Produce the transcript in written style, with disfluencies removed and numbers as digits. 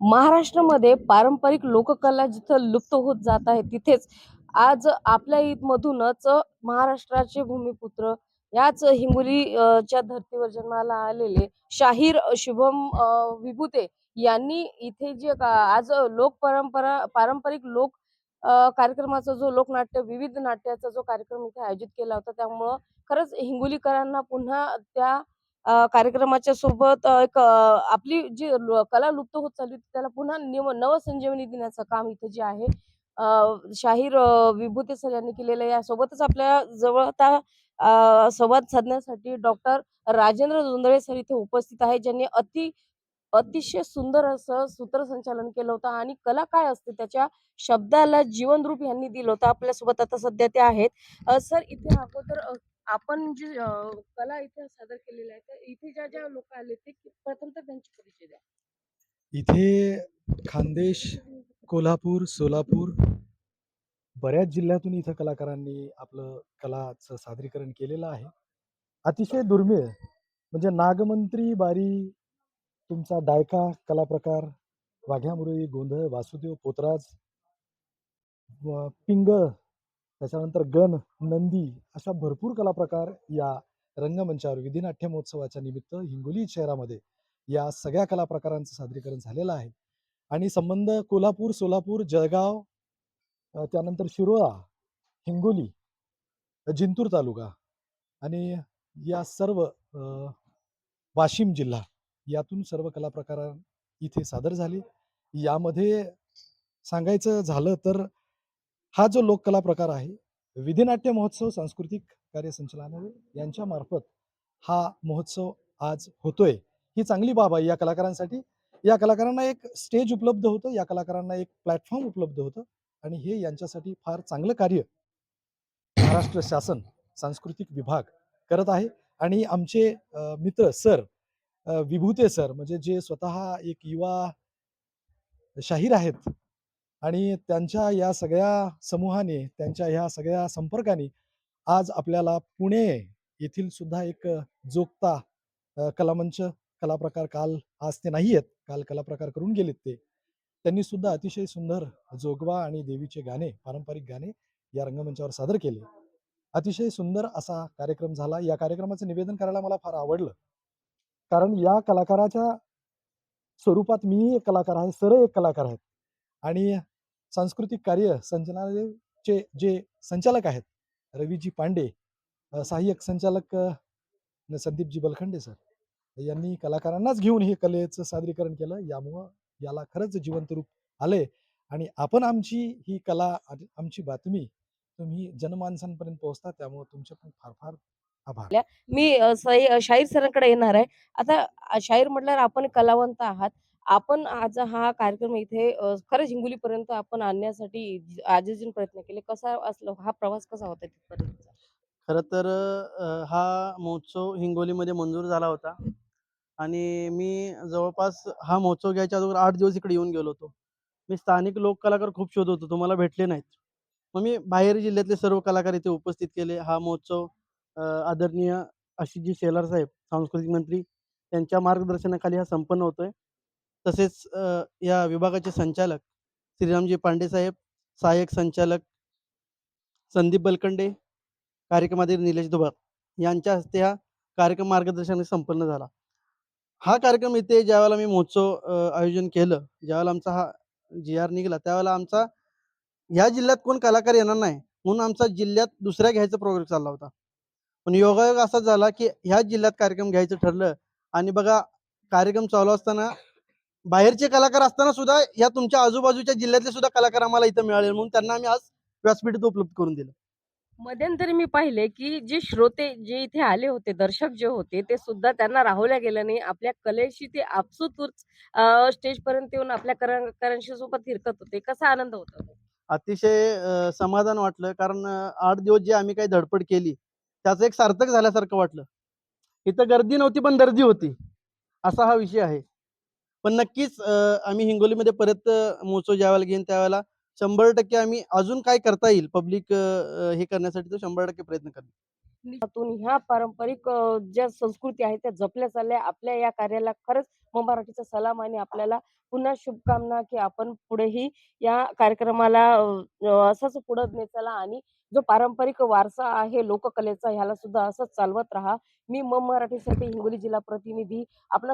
महाराष्ट्रामध्ये पारंपरिक लोककला जिथं लुप्त होत जात आहे तिथेच आज आपल्या मधूनच महाराष्ट्राचे भूमिपुत्र याच हिंगोली च्या धर्तीवर जन्माला आलेले शाहीर शुभम विभूते यांनी इथे जे आज लोक परंपरा पारंपरिक लोक कार्यक्रमाचा जो लोकनाट्य विविध नाट्याचा जो कार्यक्रम इथे आयोजित केला होता त्यामुळं खरंच हिंगोलीकरांना पुन्हा त्या कार्यक्रमाच्या सोबत एक आपली जी कला लुप्त होत चालली होती त्याला पुन्हा नवसंजीवनी देण्याचं काम इथे जे आहे शाहीर विभूते सर यांनी केलेलं आहे. यासोबतच आपल्या जवळ आता संवाद साधण्यासाठी डॉक्टर राजेंद्र जोंधळे सर इथे उपस्थित आहेत, ज्यांनी अतिशय सुंदर असं सूत्रसंचालन केलं होतं आणि कला काय असते त्याच्या शब्दाला जीवनरूप यांनी दिलं होतं. आपल्यासोबत आता सध्या ते आहेत. सर इथे अगोदर आपण जी कला इथे सादर केलेली आहे तर इथे ज्या ज्या लोक आले ते प्रथम तर त्यांची परिचय द्या. इथे खानदेश, कोल्हापूर, सोलापूर बऱ्याच जिल्ह्यातून इथं कलाकारांनी आपलं कलाचं सादरीकरण केलेलं आहे. अतिशय दुर्मिळ म्हणजे नागमंत्री बारी, तुमचा डायका कला प्रकार, वाघ्या मुरळी, गोंधळ, वासुदेव, पोतराज, पिंगळ, त्याच्यानंतर गण, नंदी अशा भरपूर कला प्रकार या रंगमंचावर विधिनाट्य महोत्सवाच्या निमित्त हिंगोली शहरामध्ये या सगळ्या कला प्रकारांचं सादरीकरण झालेलं आहे. आणि संबंध कोल्हापूर, सोलापूर, जळगाव, त्यानंतर शिरोळा, हिंगोली, जिंतूर तालुका आणि या सर्व वाशिम जिल्हा यातून सर्व कला प्रकार इथे सादर झाले. यामध्ये सांगायचं झालं तर हा जो लोककला प्रकार आहे विधिनाट्य महोत्सव सांस्कृतिक कार्य संचालनालय यांच्या मार्फत हा महोत्सव आज होतोय, ही चांगली बाब आहे या कलाकारांसाठी. या कलाकारांना एक स्टेज उपलब्ध होतं, या कलाकारांना एक प्लॅटफॉर्म उपलब्ध होतं आणि हे यांच्यासाठी फार चांगलं कार्य महाराष्ट्र शासन सांस्कृतिक विभाग करत आहे. आणि आमचे मित्र सर विभूते सर म्हणजे जे स्वतः एक युवा शाहीर आहेत आणि त्यांच्या या सगळ्या समूहाने, त्यांच्या ह्या सगळ्या संपर्काने आज आपल्याला पुणे येथील सुद्धा एक जोगता कलामंच कला प्रकार आज ते नाही आहेत, काल कला प्रकार करून गेलेत ते. त्यांनी सुद्धा अतिशय सुंदर जोगवा आणि देवीचे गाणे, पारंपरिक गाणे या रंगमंचावर सादर केले. अतिशय सुंदर असा कार्यक्रम झाला. या कार्यक्रमाचं निवेदन करायला मला फार आवडलं, कारण या कलाकाराच्या स्वरूपात मी एक कलाकार आहे, सर एक कलाकार आहेत आणि सांस्कृतिक कार्य संचालनालयाचे जे संचालक आहेत रवीजी पांडे, सहाय्यक संचालक संदीपजी बलखंडे सर यांनी कलाकारांनाच घेऊन हे कलेचं सादरीकरण केलं. यामुळं याला खरंच जिवंत रूप आले आणि आपण आमची ही कला, आमची बातमी तुम्ही जनमानसांपर्यंत पोहोचता, त्यामुळे तुमचे पण फार फार आभार. मी शाहीर सरांकडे येणार आहे. आता शाहीर म्हटल्यावर आपण कलावंत आहात. आपण आज हा कार्यक्रम इथे खरंच हिंगोलीपर्यंत आपण आणण्यासाठी आजूबाजूने प्रयत्न केले. कसा असला हा प्रवास कसा होता तिथपर्यंतचा? खरं तर हा महोत्सव हिंगोलीमध्ये मंजूर झाला होता आणि मी जवळपास हा महोत्सव घ्यायच्या अगोदर 8 दिवस इकडे येऊन गेलो होतो. मी स्थानिक लोक कलाकार खूप शोधत होतो, तुम्हाला भेटले नाहीत. मग मी बाहेर जिल्ह्यातले सर्व कलाकार इथे उपस्थित केले. हा महोत्सव आदरणीय आशिषजी शेलार साहेब, सांस्कृतिक मंत्री यांच्या मार्गदर्शनाखाली हा संपन्न होतोय. तसेच या विभागाचे संचालक श्रीरामजी पांडे साहेब, सहाय्यक संचालक संदीप बलकंडे, कार्यक्रमाधिकारी निलेश दुबार यांच्या हस्ते हा कार्यक्रम मार्गदर्शनाने संपन्न झाला. हा कार्यक्रम इथे ज्यावेळेला मी महोत्सव आयोजन केलं, ज्यावेळेला आमचा हा जी-आर निघाला, त्यावेळेला आमचा ह्या जिल्ह्यात कोण कलाकार येणार नाही म्हणून आमचा जिल्ह्यात दुसऱ्या घ्यायचा प्रोग्राम चालला होता. पण योगायोग असा झाला की ह्याच जिल्ह्यात कार्यक्रम घ्यायचं ठरलं आणि बघा कार्यक्रम चालू असताना बाहेरचे कलाकार असताना सुद्धा या तुमच्या आजूबाजूच्या जिल्ह्यातले सुद्धा कलाकार आम्हाला इथं मिळाले म्हणून त्यांना आम्ही आज व्यासपीठ उपलब्ध करून दिलं. मध्यंतरी मी पाहिले, की जे श्रोते जे इथे आले होते, दर्शक जे होते, ते सुद्धा त्यांना राहवल्या गेलं नाही. आपल्या कलेशी ते आपसूकच स्टेजपर्यंत येऊन आपल्या कलाकारांशी सोबत फिरकत होते. कसा आनंद होता तो? अतिशय समाधान वाटलं कारण 8 दिवस जी आम्ही काही धडपड केली, त्याचं एक सार्थक झाल्यासारखं वाटलं. इथं गर्दी नव्हती पण दर्दी होती, असा हा विषय आहे. पण नक्कीच आम्ही हिंगोलीमध्ये परत महोत्सव ज्यावेळेला घेईन त्यावेळेला 100% आम्ही अजून काय करता येईल पब्लिक हे करण्यासाठी तो 100% प्रयत्न करेन. त्यातून ह्या पारंपरिक ज्या संस्कृती आहेत त्या जपल्या चालल्या. आपल्या या कार्याला खरंच मराठीचा सलाम आणि आपल्याला पुन्हा शुभकामना, की आपण पुढेही या कार्यक्रमाला असंच पुढे नेत चला आणि जो पारंपरिक वारसा आहे लोककलेचा ह्याला सुद्धा असंच चालवत राहा. मी मराठीसाठी हिंगोली जिल्हा प्रतिनिधी आपला